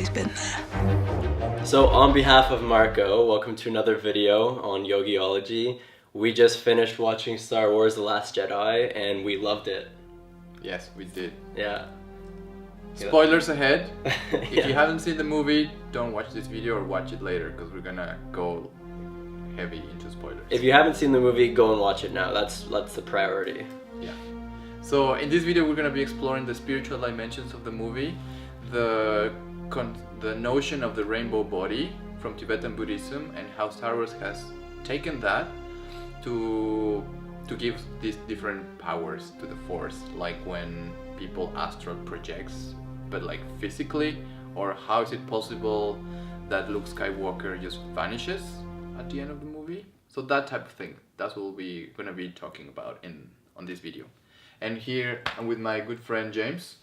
always been there. So on behalf of Marco, welcome to another video on Yogiology. We just finished watching Star Wars The Last Jedi and we loved it. Yes, we did. Yeah. Spoilers ahead. If Yeah. you haven't seen the movie, don't watch this video or watch it later because we're gonna go heavy into spoilers. If you haven't seen the movie, go and watch it now. That's the priority. Yeah. So in this video, we're gonna be exploring the spiritual dimensions of the movie, the notion of the rainbow body from Tibetan Buddhism, and how Star Wars has taken that to give these different powers to the Force, like when people astral projects, but like physically, or how is it possible that Luke Skywalker just vanishes at the end of the movie? So that type of thing. That's what we're gonna be talking about on this video. And here I'm with my good friend James,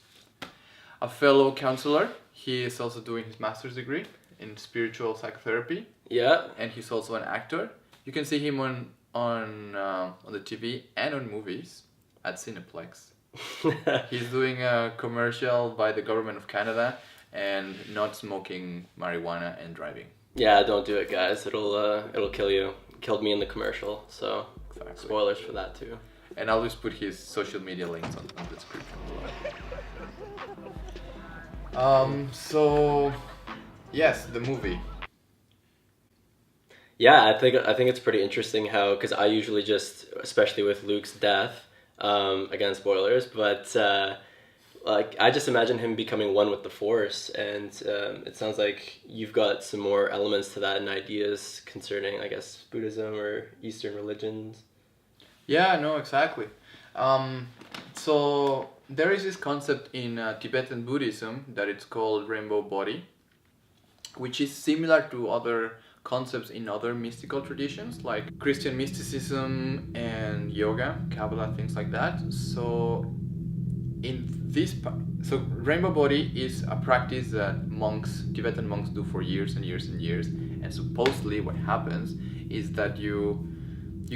a fellow counselor. He is also doing his master's degree in spiritual psychotherapy. Yeah. And he's also an actor. You can see him on the TV and on movies at Cineplex. He's doing a commercial by the government of Canada and not smoking marijuana and driving. Yeah, don't do it, guys. It'll kill you. Killed me in the commercial, so Exactly. spoilers for that too. And I'll just put his social media links on the description below. So yes, the movie. Yeah, I think it's pretty interesting how, because I usually just, especially with Luke's death, again spoilers, but like I just imagine him becoming one with the Force, and it sounds like you've got some more elements to that and ideas concerning, I guess, Buddhism or Eastern religions. Yeah, no, exactly. So there is this concept in Tibetan Buddhism that it's called rainbow body, which is similar to other concepts in other mystical traditions like Christian mysticism and yoga, Kabbalah, things like that. So rainbow body is a practice that Tibetan monks do for years and years and years. And supposedly what happens is that you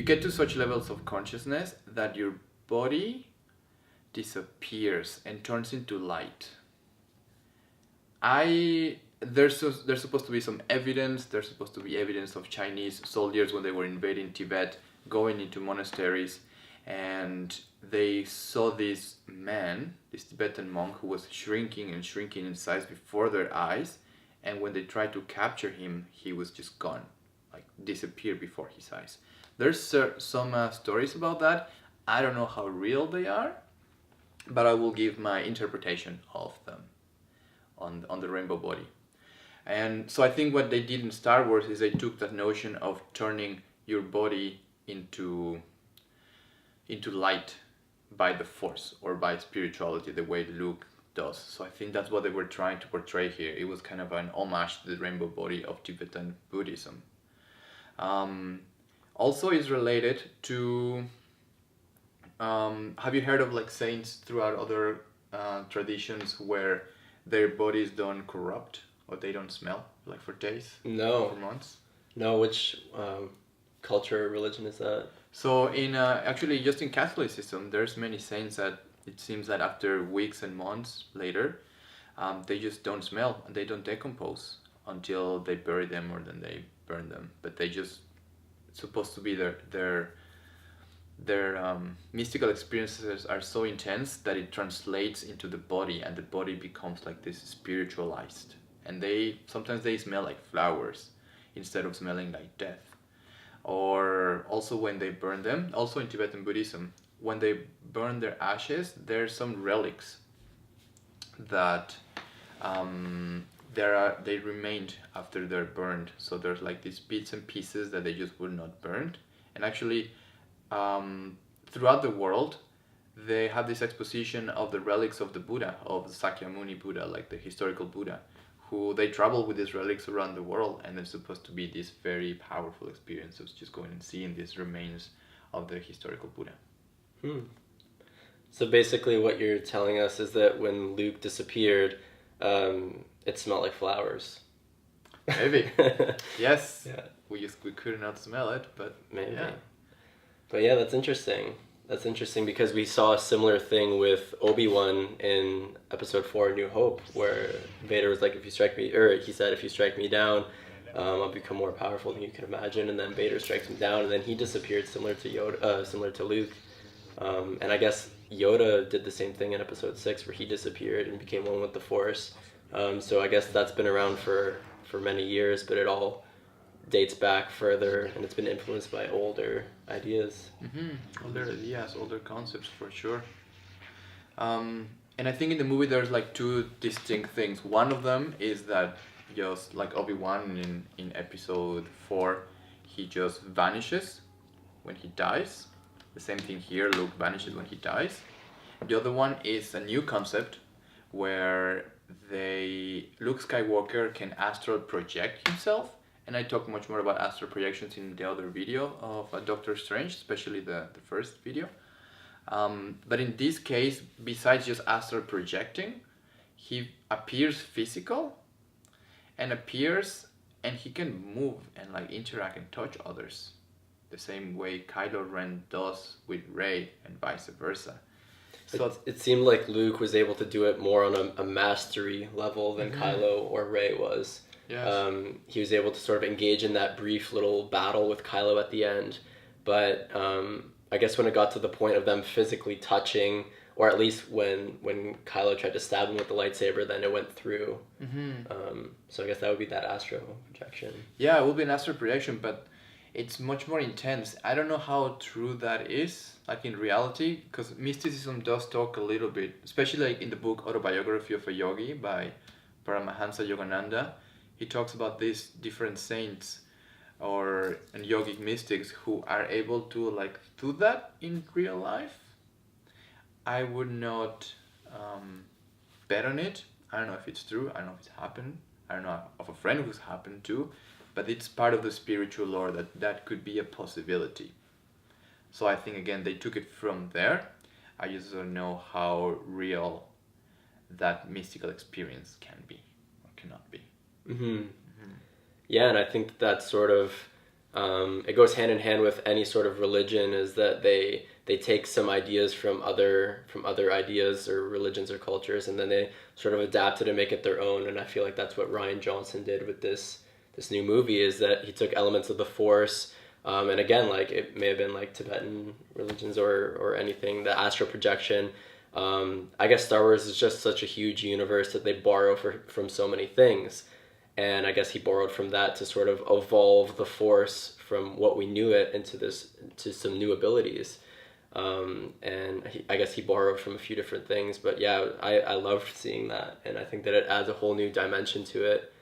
get to such levels of consciousness that your body disappears and turns into light. There's supposed to be some evidence. There's supposed to be evidence of Chinese soldiers when they were invading Tibet, going into monasteries, and they saw this man, this Tibetan monk, who was shrinking and shrinking in size before their eyes, and when they tried to capture him, he was just gone, like disappeared before his eyes. There's some stories about that. I don't know how real they are, but I will give my interpretation of them on the rainbow body. And so I think what they did in Star Wars is they took that notion of turning your body into light by the Force or by spirituality, the way Luke does. So I think that's what they were trying to portray here. It was kind of an homage to the rainbow body of Tibetan Buddhism. Also is related to, have you heard of like saints throughout other traditions where their bodies don't corrupt or they don't smell like for days? No. For months? No, which culture or religion is that? So in actually just in Catholicism, there's many saints that it seems that after weeks and months later, they just don't smell and they don't decompose until they bury them or then they burn them. But they just, it's supposed to be their mystical experiences are so intense that it translates into the body and the body becomes like this spiritualized. And sometimes they smell like flowers instead of smelling like death. Or also when they burn them, also in Tibetan Buddhism, when they burn their ashes, there's some relics that they remained after they're burned. So there's like these bits and pieces that they just were not burned. And actually, throughout the world, they have this exposition of the relics of the Buddha, of the Sakyamuni Buddha, like the historical Buddha, who they travel with these relics around the world, and it's supposed to be this very powerful experience of just going and seeing these remains of the historical Buddha. So basically what you're telling us is that when Luke disappeared, it smelled like flowers. Maybe. Yes. Yeah. We could not smell it, but maybe. yeah. But yeah, that's interesting. That's interesting because we saw a similar thing with Obi-Wan in Episode 4, New Hope, where Vader was like, "If you strike me," or he said, "If you strike me down, I'll become more powerful than you can imagine." And then Vader strikes him down, and then he disappeared, similar to Yoda, similar to Luke. And I guess Yoda did the same thing in Episode 6, where he disappeared and became one with the Force. So I guess that's been around for many years, but it all dates back further, and it's been influenced by older ideas. Older ideas, older concepts, for sure. And I think in the movie there's like two distinct things. One of them is that just like Obi-Wan in Episode 4, he just vanishes when he dies. The same thing here, Luke vanishes when he dies. The other one is a new concept where Luke Skywalker can astral project himself. And I talk much more about astral projections in the other video of Doctor Strange, especially the first video. But in this case, besides just astral projecting, he appears physical and he can move and like interact and touch others. The same way Kylo Ren does with Rey and vice versa. So it seemed like Luke was able to do it more on a mastery level than Kylo or Rey was. Yes. He was able to sort of engage in that brief little battle with Kylo at the end. But I guess when it got to the point of them physically touching, or at least when Kylo tried to stab him with the lightsaber, then it went through. So I guess that would be that astral projection. Yeah, it will be an astral projection, but it's much more intense. I don't know how true that is, like in reality, because mysticism does talk a little bit, especially like in the book Autobiography of a Yogi by Paramahansa Yogananda. He talks about these different saints and yogic mystics who are able to like do that in real life. I would not bet on it. I don't know if it's true. I don't know if it's happened. I don't know of a friend who's happened to, but it's part of the spiritual lore that could be a possibility. So I think again they took it from there. I just don't know how real that mystical experience can be or cannot be. Yeah, and I think that sort of it goes hand in hand with any sort of religion, is that they take some ideas from other ideas or religions or cultures, and then they sort of adapt it and make it their own. And I feel like that's what Rian Johnson did with this new movie, is that he took elements of the Force, and again, like it may have been like Tibetan religions or anything, the astral projection. I guess Star Wars is just such a huge universe that they borrow from so many things. And I guess he borrowed from that to sort of evolve the Force from what we knew it to some new abilities. And I guess he borrowed from a few different things. But yeah, I loved seeing that. And I think that it adds a whole new dimension to it.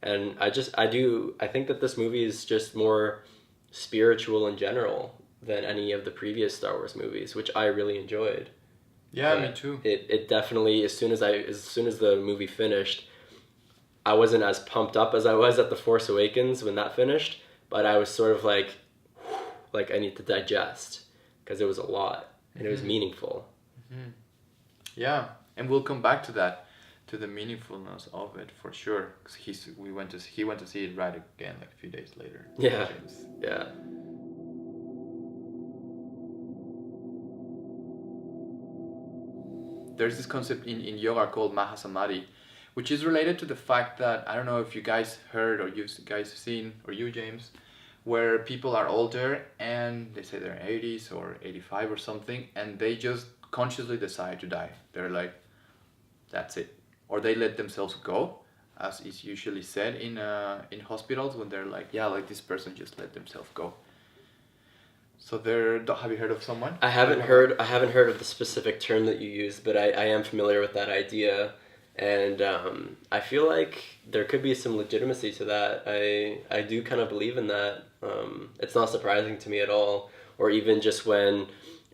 And I think that this movie is just more spiritual in general than any of the previous Star Wars movies, which I really enjoyed. Yeah, me too. It definitely, as soon as the movie finished, I wasn't as pumped up as I was at The Force Awakens when that finished, but I was sort of like I need to digest, because it was a lot and it was meaningful. Yeah, and we'll come back to that, to the meaningfulness of it for sure. Because he went to see it right again like a few days later. Yeah, yeah. There's this concept in yoga called Maha Samadhi, which is related to the fact that, I don't know if you guys heard or you guys seen, or you, James, where people are older and they say they're 80s or 85 or something, and they just consciously decide to die. They're like, that's it. Or they let themselves go, as is usually said in hospitals, when they're like, yeah, like this person just let themselves go. So have you heard of someone? I haven't heard of the specific term that you used, but I am familiar with that idea. And I feel like there could be some legitimacy to that. I do kind of believe in that. It's not surprising to me at all. Or even just when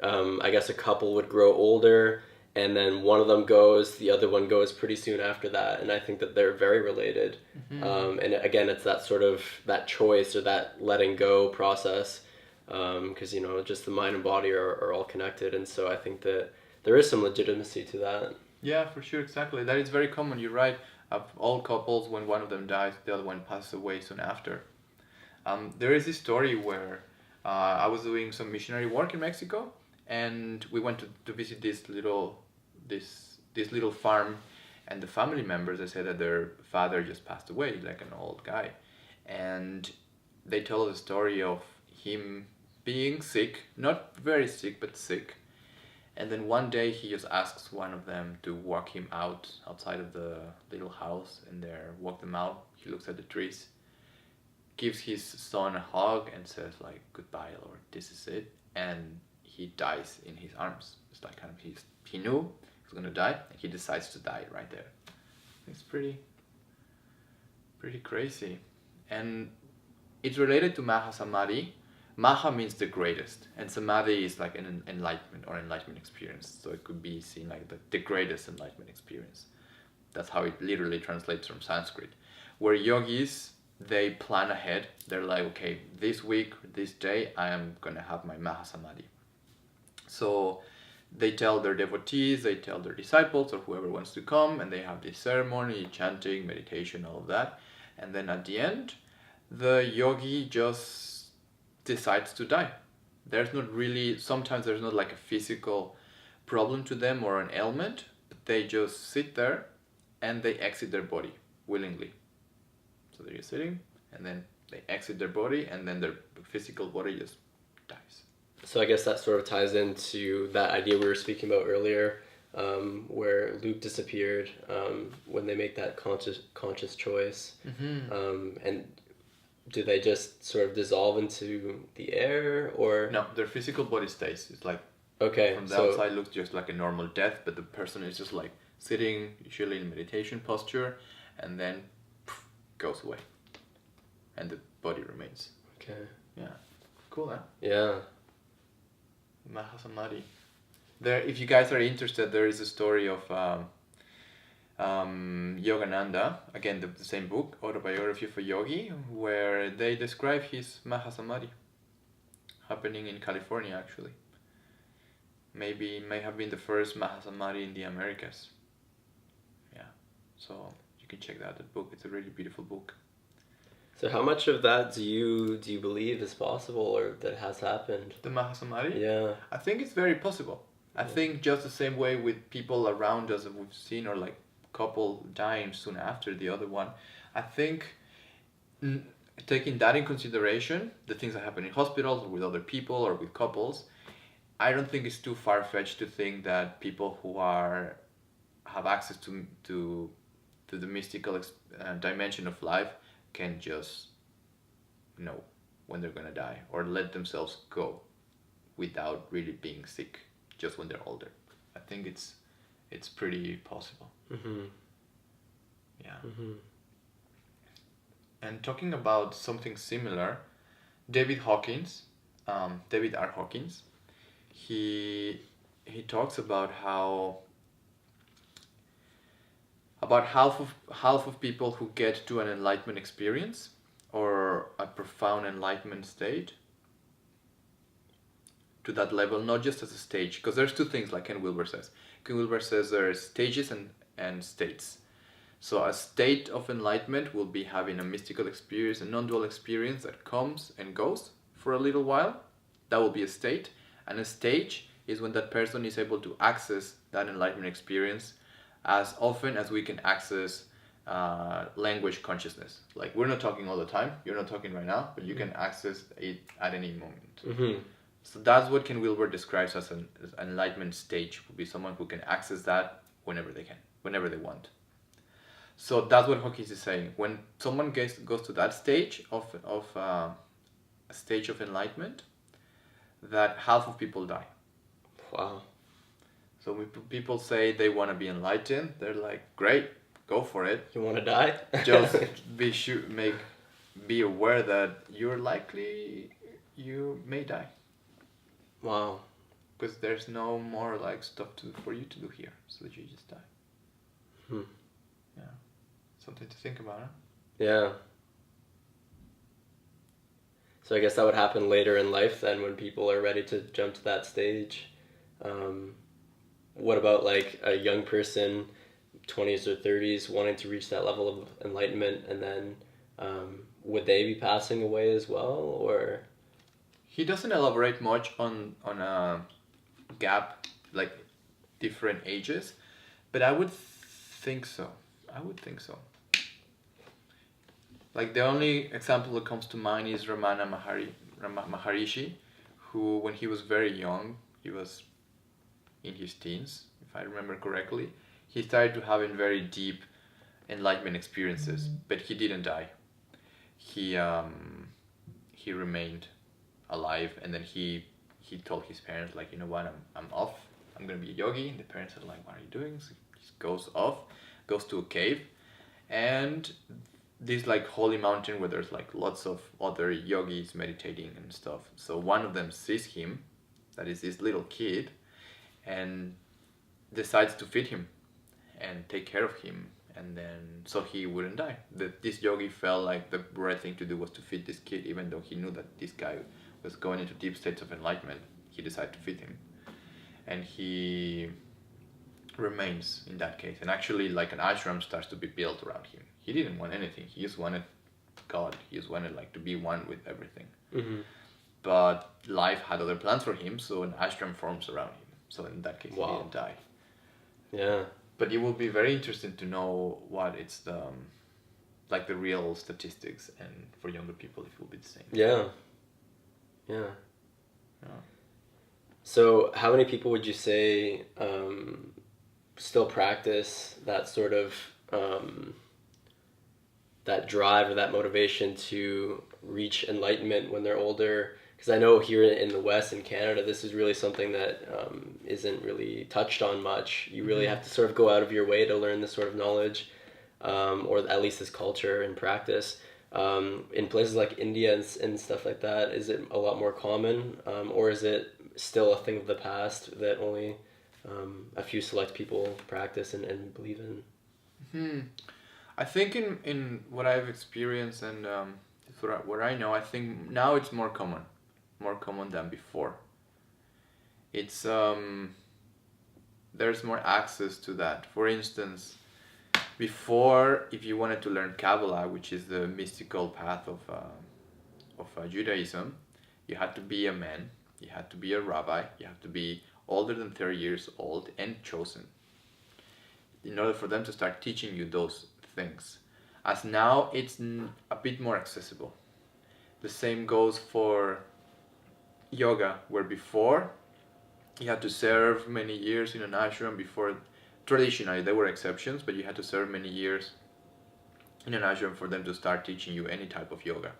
I guess a couple would grow older and then one of them goes, the other one goes pretty soon after that. And I think that they're very related. And again, it's that sort of that choice or that letting go process. Because, just the mind and body are all connected. And so I think that there is some legitimacy to that. Yeah, for sure, exactly. That is very common, you're right. Of all couples, when one of them dies, the other one passes away soon after. There is this story where I was doing some missionary work in Mexico, and we went to visit this little farm, and the family members, they said that their father just passed away, like an old guy, and they told the story of him being sick, not very sick, but sick. And then one day he just asks one of them to walk him outside of the little house, and there walk them out. He looks at the trees, gives his son a hug and says like, "Goodbye, Lord, this is it." And he dies in his arms. It's like kind of he knew he was gonna die, and he decides to die right there. It's pretty crazy. And it's related to Maha Samadhi. Maha means the greatest, and Samadhi is like an enlightenment experience. So it could be seen like the greatest enlightenment experience. That's how it literally translates from Sanskrit. Where yogis, they plan ahead. They're like, okay, this week, this day, I am gonna have my Maha Samadhi. So they tell their devotees, they tell their disciples or whoever wants to come, and they have this ceremony, chanting, meditation, all of that. And then at the end, the yogi just decides to die. Sometimes there's not like a physical problem to them or an ailment, but they just sit there and they exit their body willingly. So they're just sitting, and then they exit their body, and then their physical body just dies. So I guess that sort of ties into that idea we were speaking about earlier, where Luke disappeared, when they make that conscious choice. And do they just sort of dissolve into the air, or? No, their physical body stays. It's like, okay, from the outside looks just like a normal death, but the person is just like sitting, usually in meditation posture, and then poof, goes away, and the body remains. Okay. Yeah. Cool, huh? Yeah. Maha Samadhi. There, if you guys are interested, there is a story of Yogananda, again the same book, Autobiography of a Yogi, where they describe his Maha Samadhi happening in California. Actually, maybe it may have been the first Maha Samadhi in the Americas. Yeah, so you can check out that book. It's a really beautiful book. So how much of that do you believe is possible, or that has happened? The Maha Samadhi? Yeah. I think it's very possible. I think just the same way with people around us that we've seen, or like couple dying soon after the other one. I think taking that in consideration, the things that happen in hospitals or with other people or with couples, I don't think it's too far-fetched to think that people who have access to the mystical dimension of life can just know when they're gonna die, or let themselves go without really being sick just when they're older. I think it's pretty possible. Mm-hmm. Yeah. Mm-hmm. And talking about something similar, David R Hawkins, he talks about how about half of people who get to an enlightenment experience or a profound enlightenment state, to that level, not just as a stage, because there's two things, like Ken Wilber says. Ken Wilber says there's stages and states. So a state of enlightenment will be having a mystical experience, a non-dual experience that comes and goes for a little while. That will be a state. And a stage is when that person is able to access that enlightenment experience as often as we can access language consciousness. Like, we're not talking all the time, you're not talking right now, but you can access it at any moment. Mm-hmm. So that's what Ken Wilber describes as an enlightenment stage. Would be someone who can access that whenever they can, whenever they want. So that's what Hawkins is saying. When someone goes to that stage of a stage of enlightenment, that half of people die. Wow. So when people say they want to be enlightened, they're like, great, go for it. You want to die? Just be aware that you may die. Wow. Because there's no more like stuff for you to do here, so that you just die. Yeah, something to think about, huh? Yeah. So I guess that would happen later in life then, when people are ready to jump to that stage. What about like a young person, 20s or 30s, wanting to reach that level of enlightenment, and then would they be passing away as well, or? He doesn't elaborate much on gap, like different ages, but I would think so. I would think so. Like the only example that comes to mind is Ramana Maharishi, who when he was very young, he was in his teens, if I remember correctly, he started to having very deep enlightenment experiences, but he didn't die. He remained alive, and then he told his parents, like, you know what, I'm off. I'm gonna be a yogi. And the parents are like, what are you doing? So he goes off, goes to a cave, and this like holy mountain where there's like lots of other yogis meditating and stuff. So one of them sees him, that is this little kid, and decides to feed him and take care of him, and then so he wouldn't die. This yogi felt like the right thing to do was to feed this kid, even though he knew that this guy was going into deep states of enlightenment. He decided to feed him, and he remains in that case. And actually, like an ashram starts to be built around him. He didn't want anything. He just wanted God. He just wanted like to be one with everything. Mm-hmm. But life had other plans for him, so an ashram forms around him. So in that case, He didn't die. Yeah. But it will be very interesting to know what it's the like the real statistics, and for younger people, it will be the same. Yeah. So how many people would you say still practice that sort of that drive or that motivation to reach enlightenment when they're older? Because I know here in the West, in Canada, this is really something that isn't really touched on much. You really have to sort of go out of your way to learn this sort of knowledge, or at least this culture and practice. In places like India and stuff like that, is it a lot more common, or is it still a thing of the past that only a few select people practice and believe in? I think in what I've experienced and what I know, I think now it's more common than before. It's there's more access to that. For instance, before, if you wanted to learn Kabbalah, which is the mystical path of Judaism, you had to be a man, you had to be a rabbi, you have to be older than 30 years old and chosen in order for them to start teaching you those things. As now, it's a bit more accessible. The same goes for yoga, where before you had to serve many years in an ashram. Before, traditionally there were exceptions, but you had to serve many years in an ashram for them to start teaching you any type of yoga.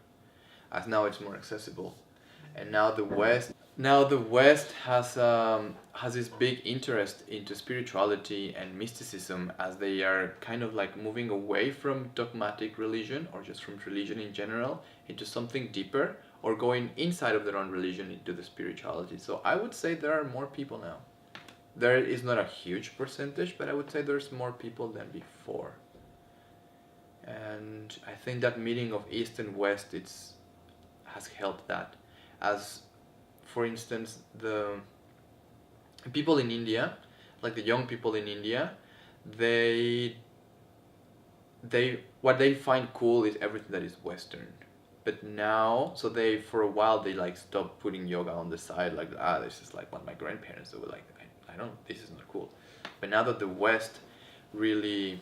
As now it's more accessible, and now the West has this big interest into spirituality and mysticism, as they are kind of like moving away from dogmatic religion or just from religion in general into something deeper, or going inside of their own religion into the spirituality. So I would say there are more people now. There is not a huge percentage, but I would say there's more people than before. And I think that meeting of East and West has helped that. As for instance, the people in India, like the young people in India, what they find cool is everything that is Western. But now, so they, for a while, they like stopped putting yoga on the side, like, this is like what my grandparents do, like, I don't, this is not cool. But now that the West really,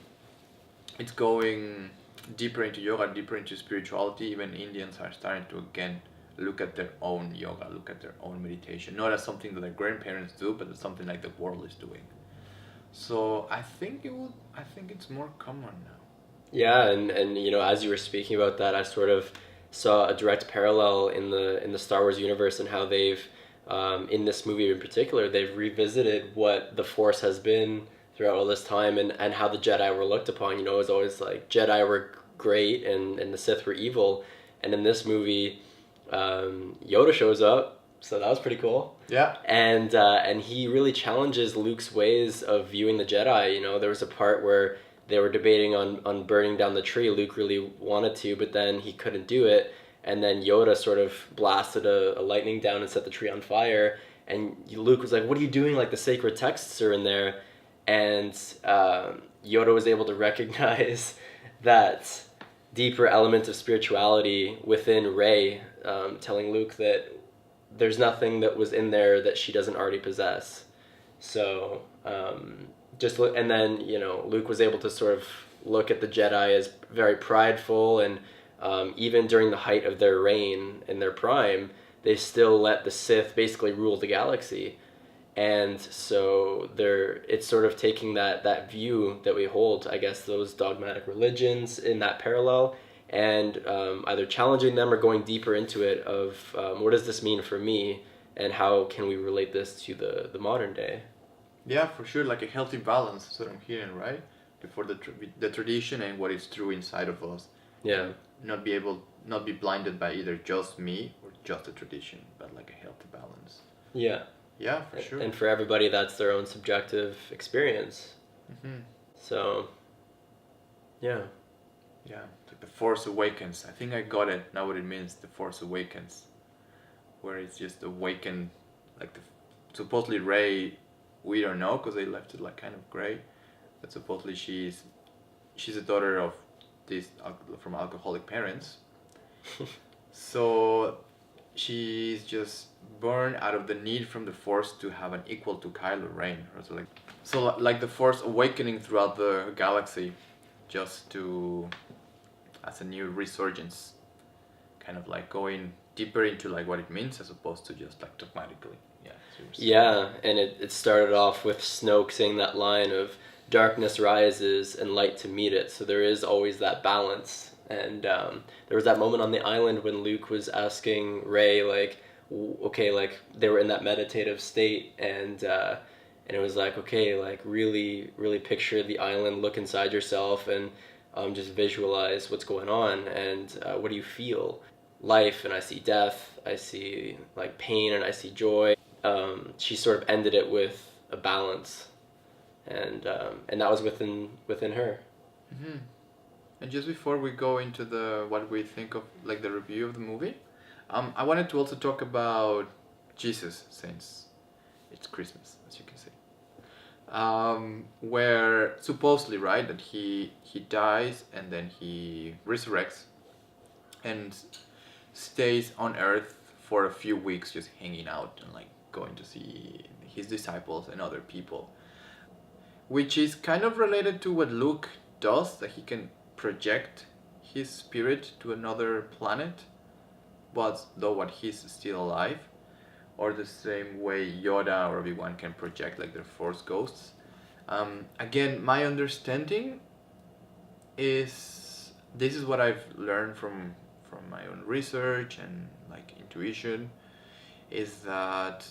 it's going deeper into yoga, deeper into spirituality, even Indians are starting to again look at their own yoga, look at their own meditation, not as something that their grandparents do, but as something like the world is doing. So I think it's more common now. Yeah, and you know, as you were speaking about that, I sort of saw a direct parallel in the Star Wars universe, and how they've in this movie in particular, they've revisited what the Force has been throughout all this time, and how the Jedi were looked upon. You know, it was always like Jedi were great and the Sith were evil, and in this movie, Yoda shows up, so that was pretty cool. Yeah. And he really challenges Luke's ways of viewing the Jedi. You know, there was a part where they were debating on burning down the tree. Luke really wanted to, but then he couldn't do it. And then Yoda sort of blasted a lightning down and set the tree on fire. And Luke was like, what are you doing? Like, the sacred texts are in there. And Yoda was able to recognize that deeper element of spirituality within Rey, telling Luke that there's nothing that was in there that she doesn't already possess. So just look, and then Luke was able to sort of look at the Jedi as very prideful, and even during the height of their reign in their prime, they still let the Sith basically rule the galaxy. And so it's sort of taking that view that we hold, I guess, those dogmatic religions in that parallel, and either challenging them or going deeper into it of what does this mean for me, and how can we relate this to the modern day. Yeah, for sure, like a healthy balance, that's what I'm hearing, right? For the tradition and what is true inside of us. Yeah. Not be blinded by either just me or just the tradition, but like a healthy balance. Yeah. Yeah, for sure. And for everybody, that's their own subjective experience. Mm-hmm. So, yeah. Yeah, like the Force Awakens. I think I got it now what it means, the Force Awakens. Where it's just awakened, like supposedly Rey, we don't know because they left it like kind of gray. But supposedly she's a daughter of from alcoholic parents. So she's just born out of the need from the Force to have an equal to Kylo Ren. So like the Force awakening throughout the galaxy, just as a new resurgence, kind of like going deeper into like what it means as opposed to just like dogmatically. Yeah, and it started off with Snoke saying that line of darkness rises and light to meet it. So there is always that balance. And there was that moment on the island when Luke was asking Rey, like, okay, like they were in that meditative state, and it was like, okay, like really, really picture the island, look inside yourself, and just visualize what's going on, and what do you feel? Life, and I see death, I see like pain, and I see joy. She sort of ended it with a balance, and that was within her. Mm-hmm. And just before we go into what we think of like the review of the movie, I wanted to also talk about Jesus, since it's Christmas, as you can see. Where supposedly, right, that he dies and then he resurrects and stays on Earth for a few weeks, just hanging out and like going to see his disciples and other people, which is kind of related to what Luke does, that he can project his spirit to another planet, but though he's still alive, or the same way Yoda or Obi-Wan can project like their Force ghosts. Again, my understanding is, this is what I've learned from my own research and like intuition, is that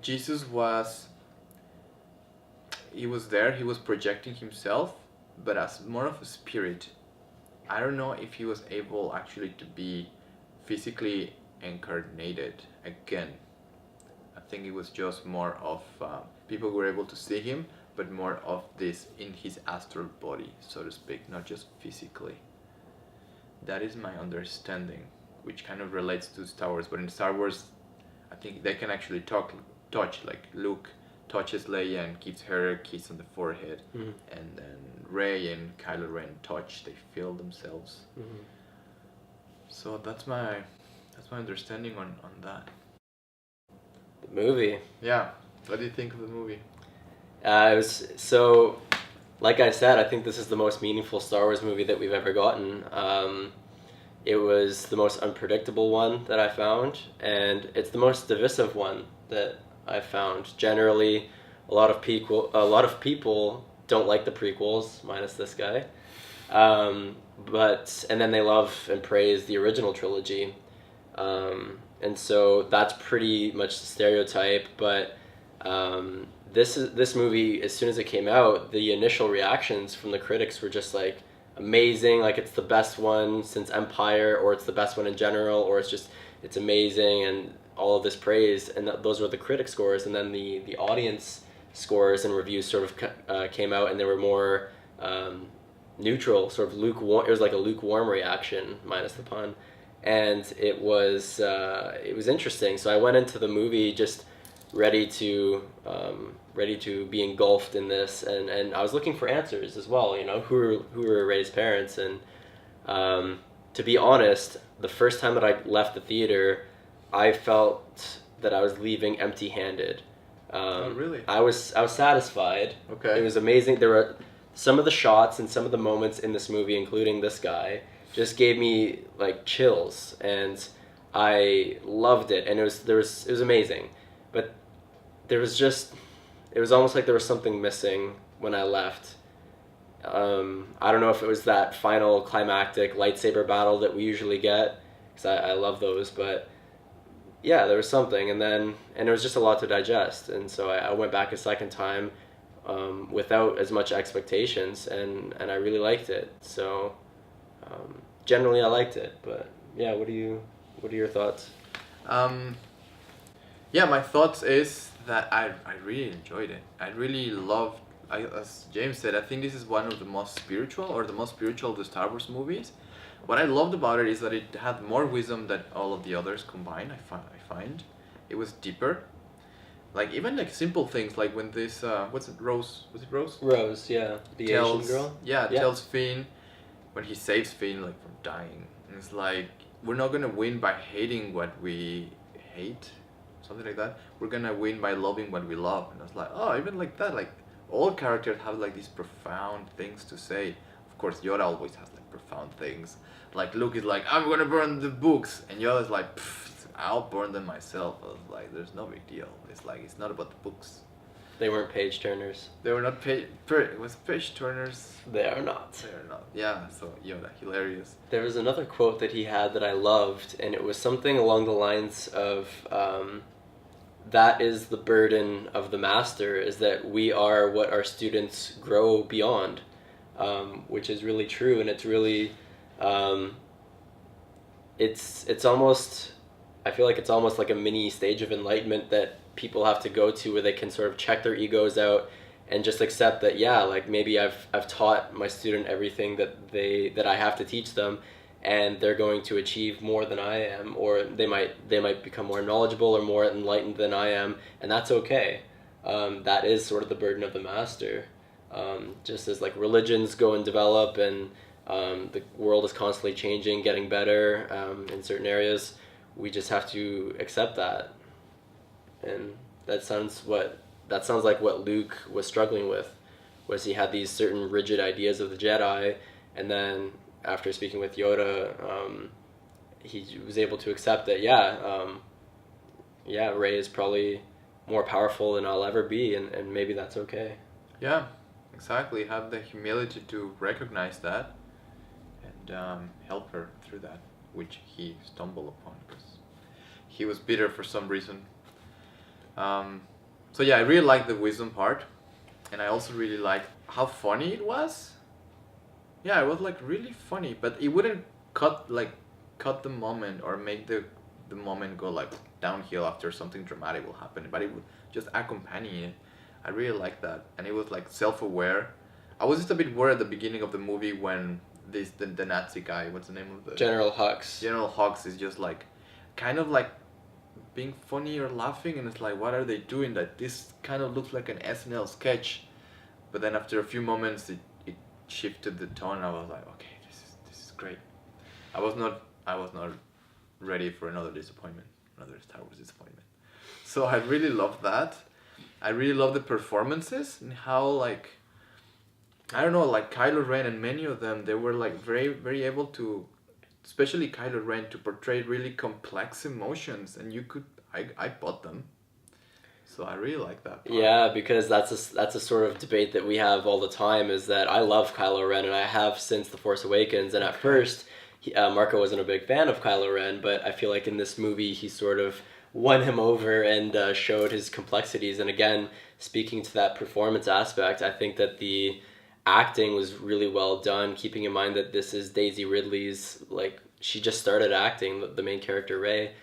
Jesus was there, he was projecting himself, but as more of a spirit. I don't know if he was able actually to be physically incarnated again. I think it was just more of people were able to see him, but more of this in his astral body, so to speak, not just physically. That is my understanding, which kind of relates to Star Wars. But in Star Wars, I think they can actually touch, like Luke touches Leia and gives her a kiss on the forehead, mm-hmm. and then Rey and Kylo Ren touch, they feel themselves. Mm-hmm. So that's my understanding on that. The movie. Yeah. What do you think of the movie? It was so, like I said, I think this is the most meaningful Star Wars movie that we've ever gotten. It was the most unpredictable one that I found, and it's the most divisive one that I found. Generally, a lot of people don't like the prequels, minus this guy. And then they love and praise the original trilogy. And so that's pretty much the stereotype, but this movie, as soon as it came out, the initial reactions from the critics were just like amazing, like it's the best one since Empire, or it's the best one in general, or it's amazing, and all of this praise, and those were the critic scores. And then the audience scores and reviews sort of came out, and they were more neutral, sort of lukewarm. It was like a lukewarm reaction, minus the pun. And it was interesting. So I went into the movie just ready to be engulfed in this, and I was looking for answers as well. You know, who were Rey's parents, and to be honest, the first time that I left the theater, I felt that I was leaving empty-handed. Oh, really? I was satisfied. Okay. It was amazing. There were some of the shots and some of the moments in this movie, including this guy, just gave me like chills, and I loved it. And it was amazing, but it was almost like there was something missing when I left. I don't know if it was that final climactic lightsaber battle that we usually get, because I love those, but yeah, there was something, and it was just a lot to digest, and so I went back a second time without as much expectations, and I really liked it. So generally I liked it, but yeah, what are your thoughts? Yeah, my thoughts is that I really enjoyed it. I really loved, as James said, I think this is one of the most spiritual, or the most spiritual of the Star Wars movies. What I loved about it is that it had more wisdom than all of the others combined. I find it was deeper. Like even like simple things, like when this what's it, Rose? Was it Rose? Rose, yeah, the Asian girl. Yeah, tells Finn when he saves Finn like from dying. And it's like, we're not gonna win by hating what we hate, something like that. We're gonna win by loving what we love. And I was like, oh, even like that, like all characters have like these profound things to say. Of course, Yoda always has like profound things. Like Luke is like, I'm gonna burn the books, and Yoda's like, I'll burn them myself. I was like, there's no big deal. It's like, it's not about the books. They weren't page turners. They were not page turners. They are not. They are not. Yeah, so Yoda, hilarious. There was another quote that he had that I loved, and it was something along the lines of, that is the burden of the master, is that we are what our students grow beyond, which is really true, and it's really, it's almost, I feel like it's almost like a mini stage of enlightenment that people have to go to, where they can sort of check their egos out and just accept that, yeah, like maybe I've taught my student everything that I have to teach them, and they're going to achieve more than I am, or they might become more knowledgeable or more enlightened than I am, and that's okay. That is sort of the burden of the master. Just as like religions go and develop, and the world is constantly changing, getting better in certain areas, we just have to accept that. And that sounds like what Luke was struggling with, was he had these certain rigid ideas of the Jedi, and then after speaking with Yoda, he was able to accept that, Rey is probably more powerful than I'll ever be, and maybe that's okay. Yeah, exactly. Have the humility to recognize that and help her through that, which he stumbled upon because he was bitter for some reason. So yeah, I really like the wisdom part, and I also really liked how funny it was. Yeah, it was like really funny, but it wouldn't cut the moment or make the moment go like downhill after something dramatic will happen, but it would just accompany it. I really liked that, and it was like self-aware. I was just a bit worried at the beginning of the movie when the Nazi guy, what's the name of the General Hux. General Hux is just like kind of like being funny or laughing, and it's like, what are they doing? That this kind of looks like an SNL sketch, but then after a few moments it shifted the tone. I was like, okay, this is great. I was not ready for another Star Wars disappointment. So I really loved that. I really love the performances and how, like, I don't know, like Kylo Ren and many of them, they were like very, very able to, especially Kylo Ren, to portray really complex emotions, and I bought them. So I really like that part. Yeah, because that's a sort of debate that we have all the time, is that I love Kylo Ren, and I have since The Force Awakens, and at first Marco wasn't a big fan of Kylo Ren, but I feel like in this movie he sort of won him over and showed his complexities. And again, speaking to that performance aspect, I think that the acting was really well done, keeping in mind that this is Daisy Ridley's, like, she just started acting, the main character Rey,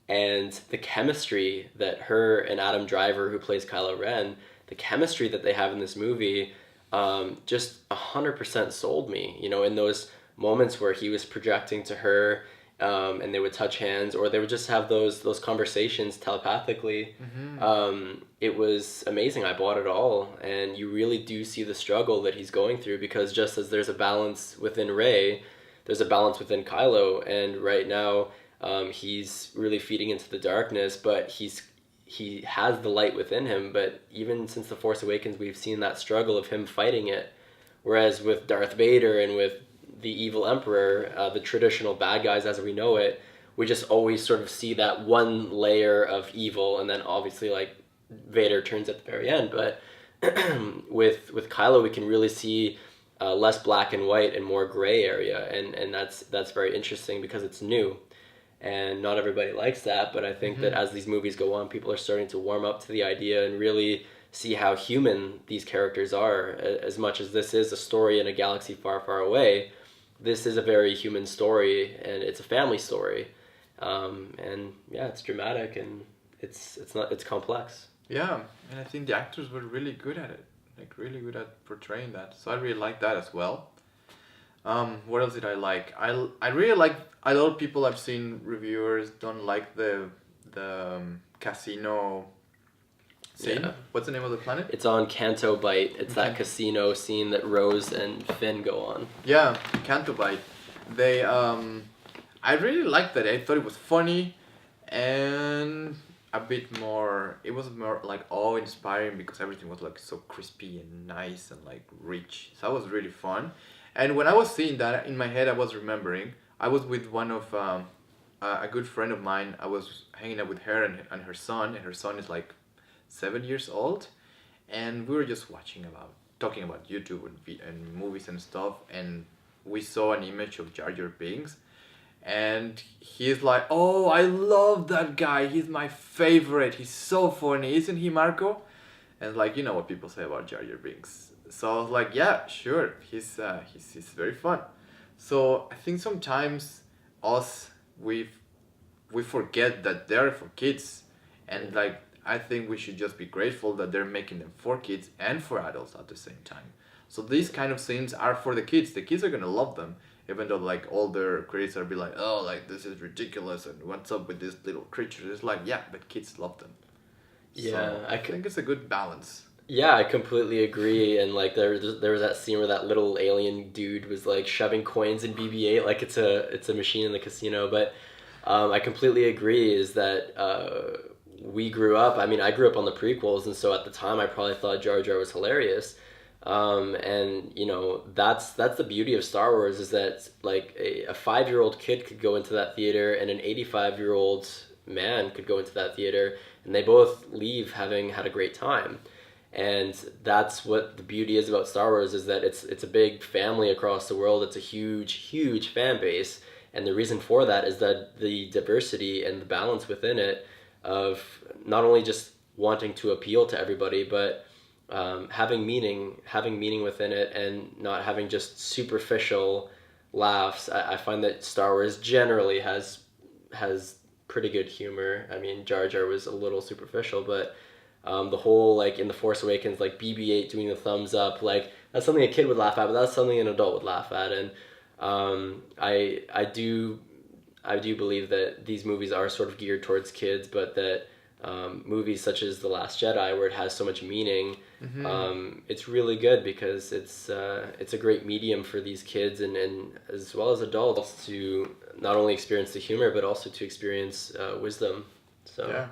and the chemistry that her and Adam Driver, who plays Kylo Ren, the chemistry that they have in this movie just 100% sold me, you know, in those moments where he was projecting to her, and they would touch hands, or they would just have those conversations telepathically. Mm-hmm. It was amazing. I bought it all, and you really do see the struggle that he's going through, because just as there's a balance within Rey, there's a balance within Kylo, and right now he's really feeding into the darkness, but he has the light within him. But even since The Force Awakens, we've seen that struggle of him fighting it. Whereas with Darth Vader and with the evil Emperor, the traditional bad guys as we know it, we just always sort of see that one layer of evil, and then obviously like Vader turns at the very end. But with Kylo, we can really see less black and white and more gray area, and that's very interesting because it's new, and not everybody likes that. But I think that as these movies go on, people are starting to warm up to the idea and really see how human these characters are. As much as this is a story in a galaxy far, far away, this is a very human story, and it's a family story. And yeah, it's dramatic, and it's complex. Yeah, and I think the actors were really good at it, like really good at portraying that. So I really like that as well. What else did I like? I really like. A lot of people I've seen reviewers don't like the casino scene. Yeah. What's the name of the planet? It's on Canto Bight. It's that casino scene that Rose and Finn go on. Yeah, Canto Bight. They I really liked that. I thought it was funny and a bit more. It was more like awe-inspiring because everything was like so crispy and nice and like rich. So that was really fun. And when I was seeing that in my head, I was remembering I was with one of a good friend of mine. I was hanging out with her and her son. And her son is like 7 years old, and we were just talking about YouTube and movies and stuff. And we saw an image of Jar Jar Binks. And he's like, oh, I love that guy. He's my favorite. He's so funny. Isn't he, Marco? And like, you know what people say about Jar Jar Binks. So I was like, yeah, sure. He's very fun. So I think sometimes we forget that they're for kids. And like, I think we should just be grateful that they're making them for kids and for adults at the same time. So these kind of scenes are for the kids. The kids are going to love them. Even though like older critics are be like, oh, like this is ridiculous and what's up with this little creature? It's like, yeah, but kids love them. Yeah, so I think it's a good balance. Yeah, I completely agree. And like there was that scene where that little alien dude was like shoving coins in BB-8 like it's a machine in the casino. But I completely agree. Is that we grew up. I mean, I grew up on the prequels, and so at the time I probably thought Jar Jar was hilarious. And you know, that's the beauty of Star Wars, is that like a 5-year-old kid could go into that theater and an 85-year-old man could go into that theater, and they both leave having had a great time. And that's what the beauty is about Star Wars, is that it's a big family across the world. It's a huge fan base, and the reason for that is that the diversity and the balance within it of not only just wanting to appeal to everybody, but having meaning within it, and not having just superficial laughs. I find that Star Wars generally has pretty good humor. I mean, Jar Jar was a little superficial, but the whole, like in The Force Awakens, like BB-8 doing the thumbs up, like that's something a kid would laugh at, but that's something an adult would laugh at. And I do believe that these movies are sort of geared towards kids, but that movies such as The Last Jedi, where it has so much meaning, it's really good because it's a great medium for these kids and as well as adults to not only experience the humor but also to experience wisdom. So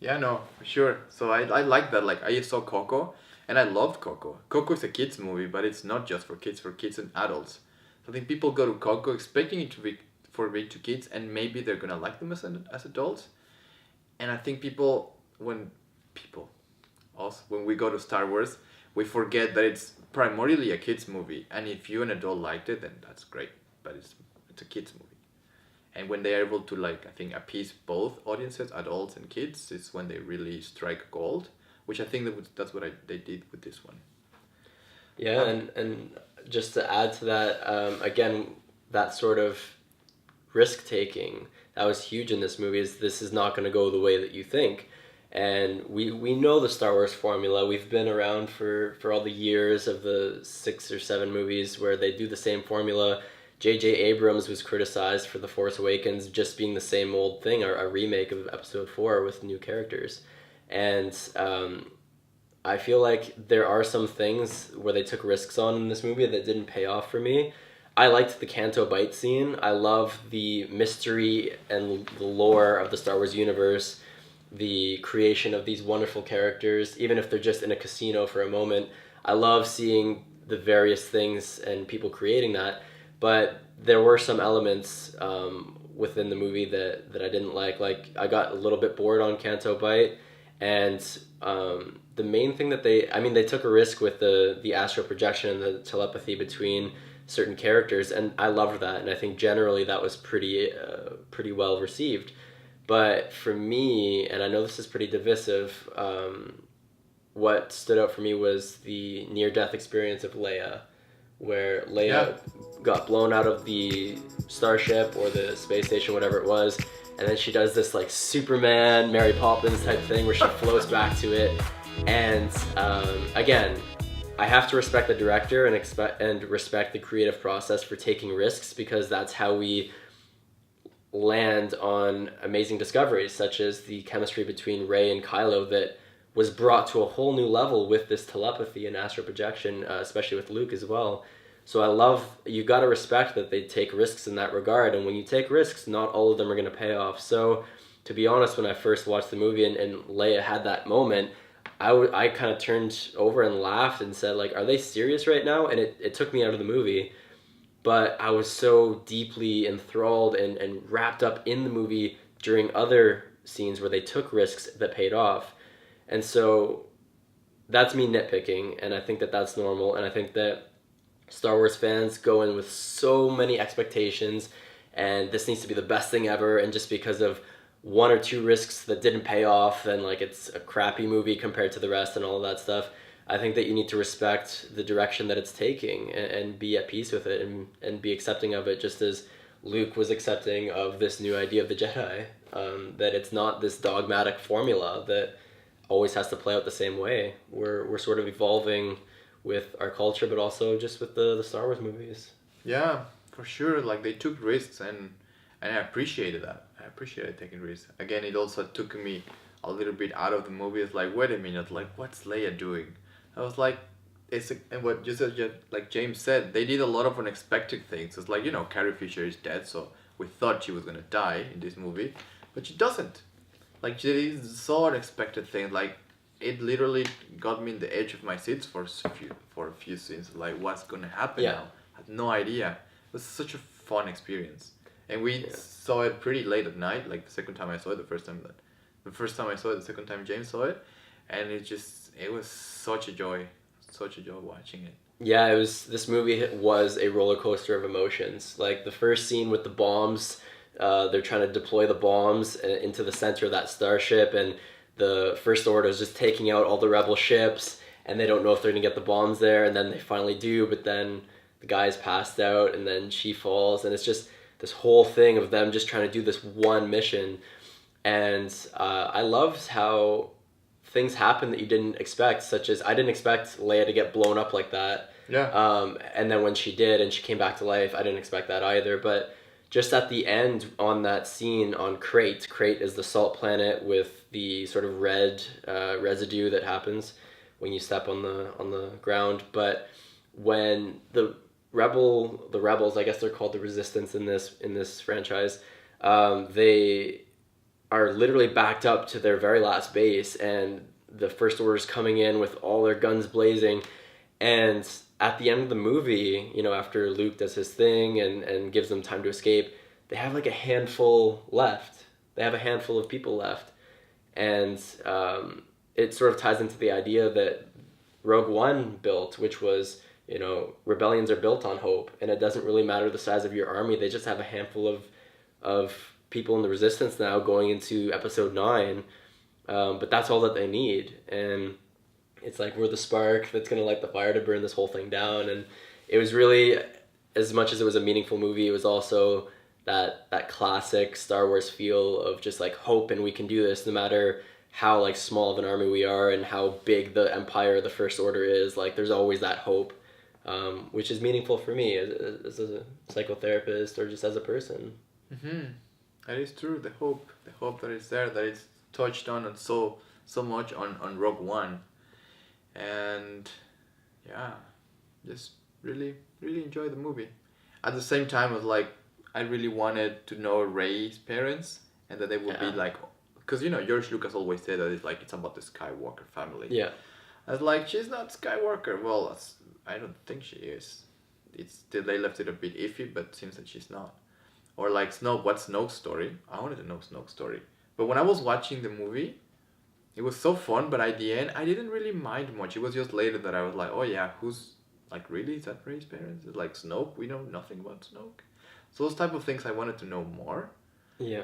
yeah, no, for sure. So I like that. Like I saw Coco and I loved Coco. Coco is a kids movie, but it's not just for kids and adults. So I think people go to Coco expecting it to be to kids, and maybe they're gonna like them as adults. And I think when we go to Star Wars, we forget that it's primarily a kids movie, and if you an adult liked it, then that's great. But it's a kids movie, and when they are able to, like, I think, appease both audiences, adults and kids, it's when they really strike gold, which I think that's what they did with this one. Yeah, and just to add to that, again, that sort of risk taking that was huge in this movie. Is this is not going to go the way that you think. And we know the Star Wars formula. We've been around for all the years of the 6 or 7 movies where they do the same formula. J.J. Abrams was criticized for The Force Awakens just being the same old thing, a remake of Episode 4 with new characters. And I feel like there are some things where they took risks on in this movie that didn't pay off for me. I liked the Canto Bight scene. I love the mystery and the lore of the Star Wars universe, the creation of these wonderful characters, even if they're just in a casino for a moment. I love seeing the various things and people creating that. But there were some elements within the movie that I didn't like. Like, I got a little bit bored on Canto Bight, and the main thing that they took a risk with the astral projection and the telepathy between certain characters, and I loved that, and I think generally that was pretty well received. But for me, and I know this is pretty divisive, what stood out for me was the near-death experience of Leia, where Leia got blown out of the starship or the space station, whatever it was, and then she does this like Superman, Mary Poppins type thing where she floats back to it. And again, I have to respect the director and respect the creative process for taking risks, because that's how we land on amazing discoveries, such as the chemistry between Rey and Kylo that was brought to a whole new level with this telepathy and astral projection, especially with Luke as well. So I love, you got to respect that they take risks in that regard, and when you take risks, not all of them are going to pay off. So to be honest, when I first watched the movie and Leia had that moment, I kind of turned over and laughed and said, like, are they serious right now? And it took me out of the movie. But I was so deeply enthralled and wrapped up in the movie during other scenes where they took risks that paid off. And so that's me nitpicking, and I think that that's normal, and I think that Star Wars fans go in with so many expectations, and this needs to be the best thing ever, and just because of one or two risks that didn't pay off, then like it's a crappy movie compared to the rest and all of that stuff. I think that you need to respect the direction that it's taking and be at peace with it, and be accepting of it, just as Luke was accepting of this new idea of the Jedi, that it's not this dogmatic formula that always has to play out the same way. We're sort of evolving with our culture, but also just with the Star Wars movies. Yeah, for sure. Like, they took risks, and I appreciated that. I appreciated taking risks. Again, it also took me a little bit out of the movie. It's like, wait a minute, like, what's Leia doing? I was like, and what just like James said, they did a lot of unexpected things. It's like, Carrie Fisher is dead, so we thought she was gonna die in this movie, but she doesn't. Like, she did so unexpected things. Like, it literally got me in the edge of my seats for a few scenes. Like, what's gonna happen now? I had no idea. It was such a fun experience, and we saw it pretty late at night. Like, the second time I saw it, the first time I saw it, the second time James saw it, and it was such a joy watching it. Yeah, this movie was a roller coaster of emotions. Like, the first scene with the bombs, they're trying to deploy the bombs into the center of that starship, and the First Order is just taking out all the rebel ships, and they don't know if they're going to get the bombs there, and then they finally do, but then the guy's passed out, and then she falls, and it's just this whole thing of them just trying to do this one mission. And I loved how things happen that you didn't expect, such as I didn't expect Leia to get blown up like that. Yeah. And then when she did and she came back to life, I didn't expect that either. But just at the end on that scene on Crate is the salt planet with the sort of red residue that happens when you step on the ground. But when the rebels, I guess they're called the Resistance in this franchise, they are literally backed up to their very last base, and the First Order's coming in with all their guns blazing. And at the end of the movie, after Luke does his thing and gives them time to escape, they have like a handful left. They have a handful of people left. And it sort of ties into the idea that Rogue One built, which was, rebellions are built on hope, and it doesn't really matter the size of your army. They just have a handful of people in the Resistance now going into episode 9, but that's all that they need. And it's like, we're the spark that's going to light the fire to burn this whole thing down. And it was really, as much as it was a meaningful movie, it was also that classic Star Wars feel of just like hope, and we can do this no matter how like small of an army we are and how big the Empire, the First Order is. Like, there's always that hope, which is meaningful for me as a psychotherapist or just as a person. Mm-hmm. That is true. The hope that is there, that is touched on and so much on Rogue One, and yeah, just really enjoy the movie. at the same time, I was like, I really wanted to know Rey's parents, and that they would be like, because George Lucas always said that it's about the Skywalker family. Yeah. I was like, she's not Skywalker. Well, I don't think she is. They left it a bit iffy, but it seems that she's not. Or like Snoke, what's Snoke's story? I wanted to know Snoke's story. But when I was watching the movie, it was so fun, but at the end, I didn't really mind much. It was just later that I was like, oh yeah, who's, like, really? Is that Rey's parents? It's like Snoke? We know nothing about Snoke. So those type of things I wanted to know more. Yeah.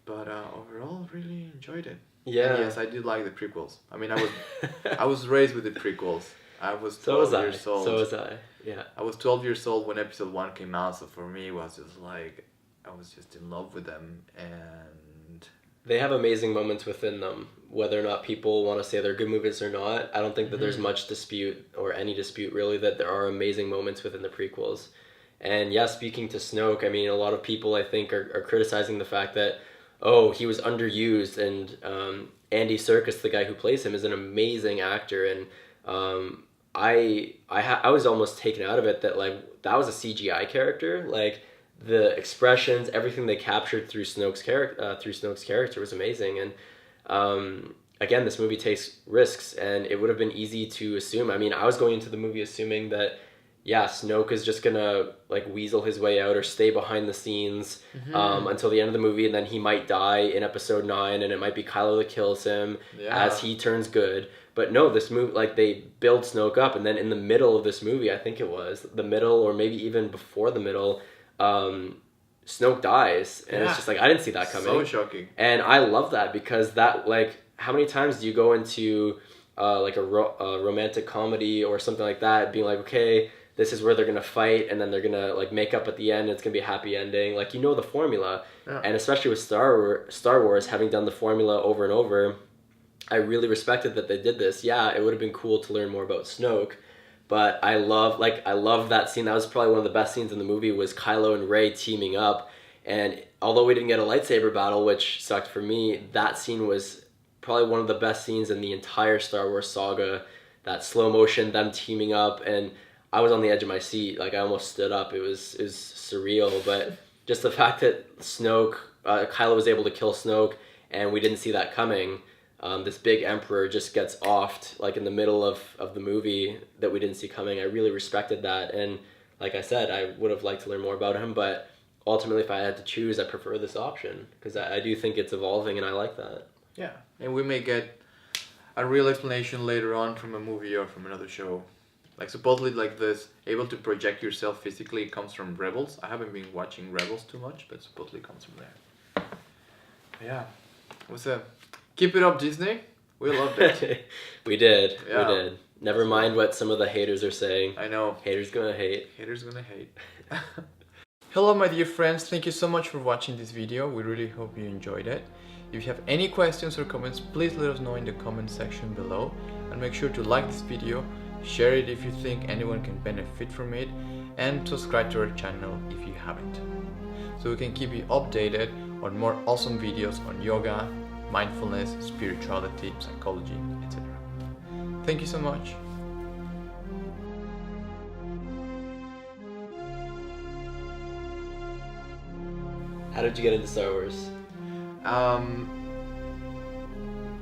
But overall, really enjoyed it. Yeah. And yes, I did like the prequels. I mean, I was raised with the prequels. I was 12 years old. So was I. Yeah. I was 12 years old when episode 1 came out, so for me it was just like, I was just in love with them, and... They have amazing moments within them, whether or not people want to say they're good movies or not. I don't think that there's much dispute, or any dispute really, that there are amazing moments within the prequels. And yeah, speaking to Snoke, I mean, a lot of people I think are criticizing the fact that, oh, he was underused, and Andy Serkis, the guy who plays him, is an amazing actor, and I was almost taken out of it that like that was a CGI character. Like the expressions, everything they captured through Snoke's character was amazing. And again, this movie takes risks, and it would have been easy to assume. I mean, I was going into the movie assuming that yeah, Snoke is just gonna like weasel his way out or stay behind the scenes until the end of the movie, and then he might die in episode 9, and it might be Kylo that kills him as he turns good. But no, this movie, like, they build Snoke up, and then in the middle of this movie, I think it was the middle, or maybe even before the middle, Snoke dies, and it's just like I didn't see that coming. So shocking. And I love that, because that, like, how many times do you go into like a romantic comedy or something like that, being like, okay, this is where they're gonna fight, and then they're gonna like make up at the end, and it's gonna be a happy ending. Like, you know the formula, and especially with Star Wars having done the formula over and over, I really respected that they did this. Yeah, it would have been cool to learn more about Snoke, but I love that scene. That was probably one of the best scenes in the movie, was Kylo and Rey teaming up. And although we didn't get a lightsaber battle, which sucked for me, that scene was probably one of the best scenes in the entire Star Wars saga. That slow motion, them teaming up, and I was on the edge of my seat. Like, I almost stood up. It was surreal, but just the fact that Kylo was able to kill Snoke, and we didn't see that coming. This big emperor just gets offed like in the middle of the movie that we didn't see coming. I really respected that, and like I said, I would have liked to learn more about him, but ultimately if I had to choose, I prefer this option, because I do think it's evolving, and I like that. Yeah, and we may get a real explanation later on from a movie or from another show. Like, supposedly, like, this able to project yourself physically comes from Rebels. I haven't been watching Rebels too much, but supposedly it comes from there. Yeah, it was a... Keep it up, Disney. We loved it. We did. Never mind what some of the haters are saying. I know. Haters gonna hate. Haters gonna hate. Hello, my dear friends. Thank you so much for watching this video. We really hope you enjoyed it. If you have any questions or comments, please let us know in the comment section below. And make sure to like this video, share it if you think anyone can benefit from it, and subscribe to our channel if you haven't, so we can keep you updated on more awesome videos on yoga, mindfulness, spirituality, psychology, etc. Thank you so much. How did you get into Star Wars?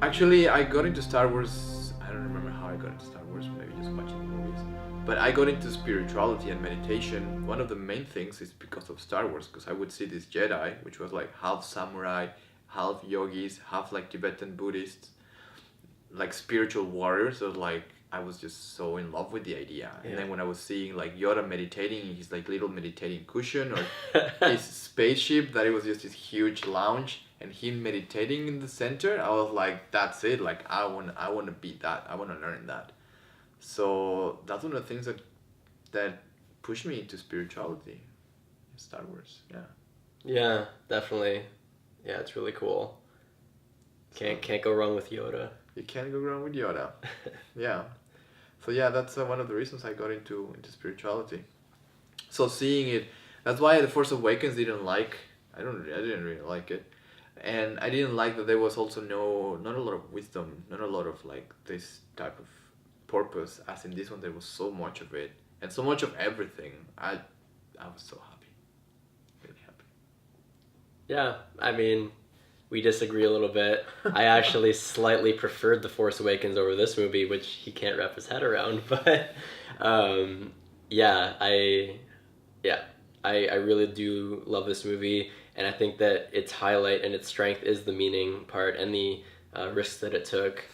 Actually, I got into Star Wars, I don't remember how I got into Star Wars, maybe just watching the movies. But I got into spirituality and meditation. One of the main things is because of Star Wars, because I would see this Jedi, which was like half samurai, half yogis, half like Tibetan Buddhists, like spiritual warriors. So like, I was just so in love with the idea. Yeah. And then when I was seeing like Yoda meditating in his like little meditating cushion, or his spaceship, that it was just this huge lounge, and him meditating in the center, I was like, that's it. Like, I want to be that. I want to learn that. So that's one of the things that pushed me into spirituality. Star Wars, yeah. Yeah, definitely. Yeah, it's really cool. Can't go wrong with Yoda. You can't go wrong with Yoda. Yeah. So yeah, that's one of the reasons I got into spirituality. So seeing it, that's why The Force Awakens I didn't really like it. And I didn't like that there was also not a lot of wisdom, not a lot of like this type of purpose, as in this one there was so much of it, and so much of everything. I was so happy, really happy. Yeah, I mean, we disagree a little bit. I actually slightly preferred The Force Awakens over this movie, which he can't wrap his head around. But yeah, I really do love this movie, and I think that its highlight and its strength is the meaning part and the risks that it took.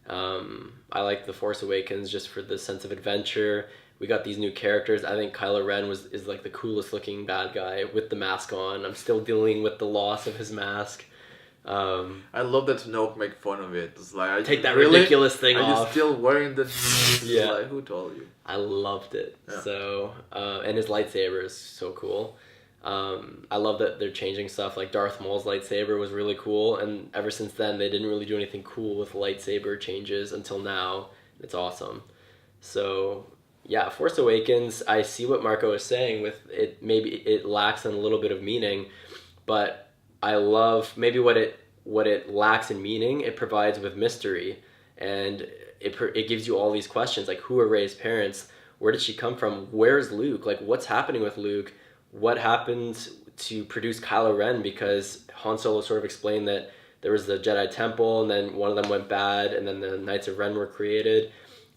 I like The Force Awakens just for the sense of adventure. We got these new characters. I think Kylo Ren is like the coolest looking bad guy with the mask on. I'm still dealing with the loss of his mask. I love that Snoke make fun of it. It's like, Take that ridiculous thing are off. you still wearing the? Yeah. Like, who told you? I loved it. Yeah. So, and his lightsaber is so cool. I love that they're changing stuff. Like Darth Maul's lightsaber was really cool, and ever since then they didn't really do anything cool with lightsaber changes until now. It's awesome. So yeah, Force Awakens, I see what Marco is saying with it. Maybe it lacks in a little bit of meaning, but I love maybe what it lacks in meaning, it provides with mystery, and it gives you all these questions like, who are Rey's parents? Where did she come from? Where's Luke? Like, what's happening with Luke? What happened to produce Kylo Ren? Because Han Solo sort of explained that there was the Jedi Temple, and then one of them went bad, and then the Knights of Ren were created,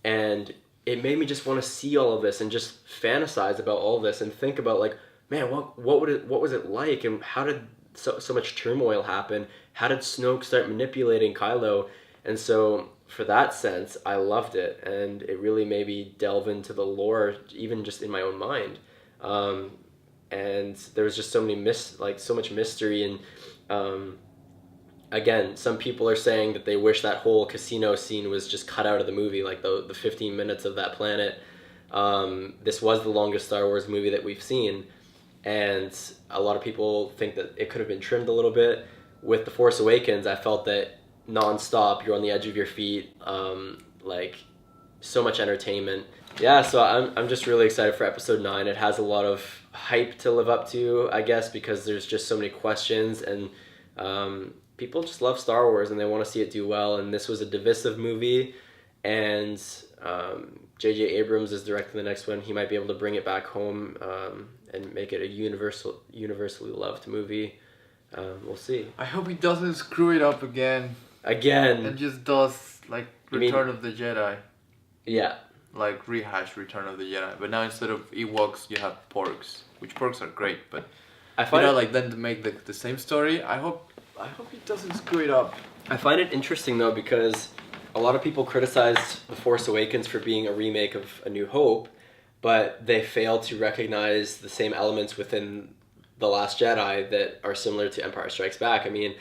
and it made me just want to see all of this and just fantasize about all of this and think about like, man, what was it like, and how did so much turmoil happen? How did Snoke start manipulating Kylo? And so for that sense, I loved it, and it really made me delve into the lore, even just in my own mind. And there was just so much mystery, and again, some people are saying that they wish that whole casino scene was just cut out of the movie, like the 15 minutes of that planet. This was the longest Star Wars movie that we've seen, and a lot of people think that it could have been trimmed a little bit. With The Force Awakens, I felt that non-stop, you're on the edge of your feet, like so much entertainment. Yeah, so I'm just really excited for episode 9. It has a lot of hype to live up to, I guess, because there's just so many questions, and people just love Star Wars and they want to see it do well. And this was a divisive movie, and J.J. Abrams is directing the next one. He might be able to bring it back home and make it a universally loved movie. We'll see. I hope he doesn't screw it up again. And just does like Return of the Jedi. Yeah. Like rehash Return of the Jedi, but now instead of Ewoks, you have porgs, which porgs are great, but I find like then to make the same story. I hope he doesn't screw it up. I find it interesting though, because a lot of people criticized The Force Awakens for being a remake of A New Hope, but they failed to recognize the same elements within The Last Jedi that are similar to Empire Strikes Back. I mean,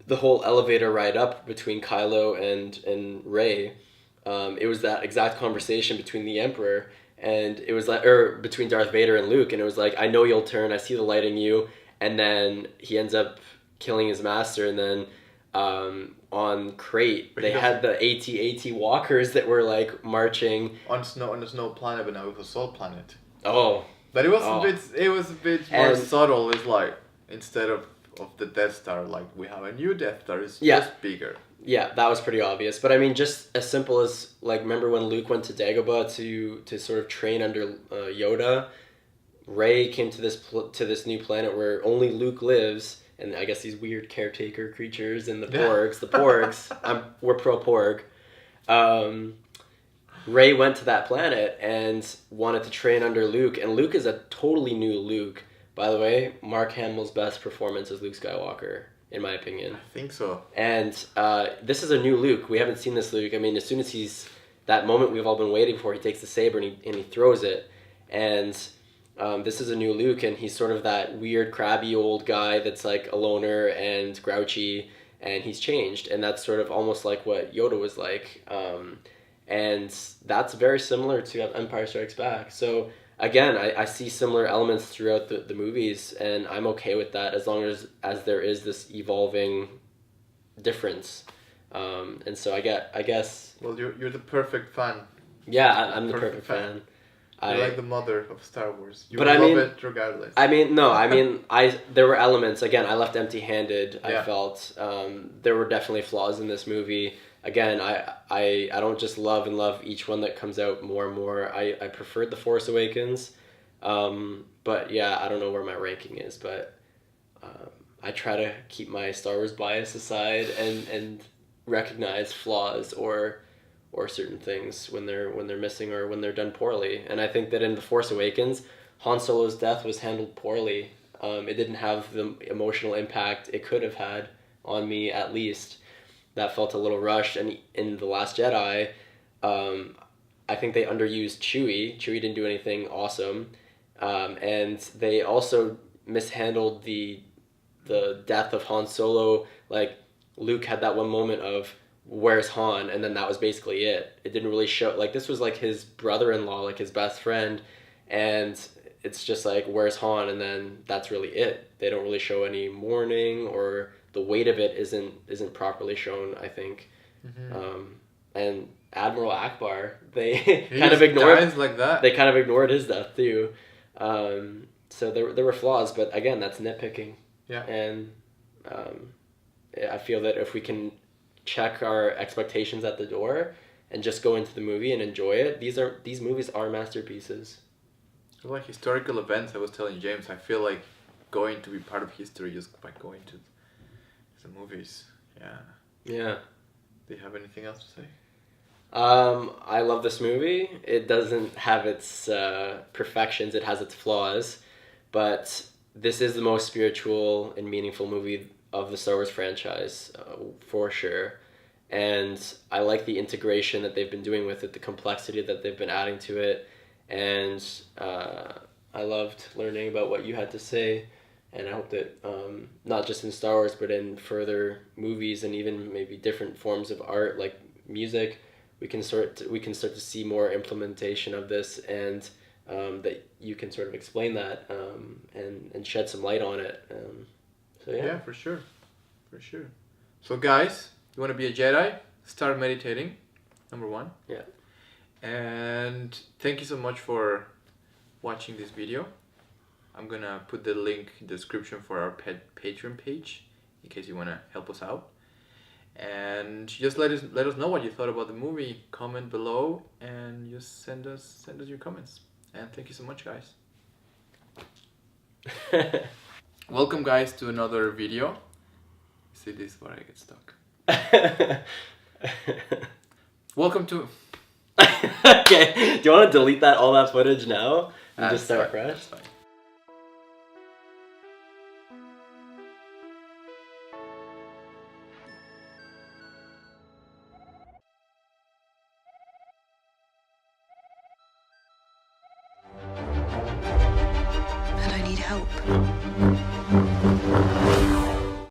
the whole elevator ride up between Kylo and Rey, it was that exact conversation between the Emperor, and it was like, or between Darth Vader and Luke, and it was like, I know you'll turn, I see the light in you, and then he ends up killing his master, and then on Crate, they had the AT-AT walkers that were like marching on the snow planet, but now it was a salt planet. Oh. But it was a bit more subtle. It's like, instead of the Death Star, like we have a new Death Star, it's just bigger. Yeah, that was pretty obvious. But I mean, just as simple as, like, remember when Luke went to Dagobah to sort of train under Yoda? Rey came to this new planet where only Luke lives, and I guess these weird caretaker creatures and the porgs. We're pro porg. Rey went to that planet and wanted to train under Luke, and Luke is a totally new Luke. By the way, Mark Hamill's best performance is Luke Skywalker, in my opinion. I think so. And this is a new Luke. We haven't seen this Luke. I mean, as soon as that moment we've all been waiting for, he takes the saber and he throws it. And this is a new Luke, and he's sort of that weird, crabby old guy that's like a loner and grouchy, and he's changed. And that's sort of almost like what Yoda was like. And that's very similar to Empire Strikes Back. So again, I see similar elements throughout the movies, and I'm okay with that as long as there is this evolving difference. And so I guess. Well, you're the perfect fan. Yeah, I'm the perfect fan. You're like the mother of Star Wars. You but love I mean, it regardless. I mean, no, I mean, there were elements. Again, I left empty-handed. I felt there were definitely flaws in this movie. Again, I don't just love each one that comes out more and more. I preferred The Force Awakens, but But yeah, I don't know where my ranking is, but I try to keep my Star Wars bias aside and recognize flaws or certain things when they're missing or when they're done poorly. And I think that in The Force Awakens, Han Solo's death was handled poorly. It didn't have the emotional impact it could have had on me, at least. That felt a little rushed. And in The Last Jedi, I think they underused Chewie. Chewie didn't do anything awesome. And they also mishandled the death of Han Solo. Like, Luke had that one moment of, where's Han? And then that was basically it. It didn't really show, like, this was like his brother-in-law, like his best friend, and it's just like, where's Han? And then that's really it. They don't really show any mourning, or the weight of it isn't properly shown, I think. And Admiral Akbar, they kind of ignored like that. They kind of ignored his death too. So there were flaws, but again, that's nitpicking. Yeah. And I feel that if we can check our expectations at the door and just go into the movie and enjoy it, these movies are masterpieces. Like historical events, I was telling James, I feel like going to be part of history just by going to the movies. Yeah. Do you have anything else to say? I love this movie. It doesn't have its perfections. It has its flaws, but this is the most spiritual and meaningful movie of the Star Wars franchise, for sure. And I like the integration that they've been doing with it, the complexity that they've been adding to it. And I loved learning about what you had to say. And I hope that not just in Star Wars, but in further movies and even maybe different forms of art like music, we can start to see more implementation of this, and that you can sort of explain that and shed some light on it. So yeah, for sure. So guys, you want to be a Jedi? Start meditating. Number 1. Yeah. And thank you so much for watching this video. I'm gonna put the link in the description for our Patreon page in case you wanna help us out. And just let us know what you thought about the movie. Comment below and just send us your comments. And thank you so much, guys. Welcome, guys, to another video. See, this is where I get stuck. Welcome to. Okay. Do you want to delete all that footage now and just start fresh? That's fine.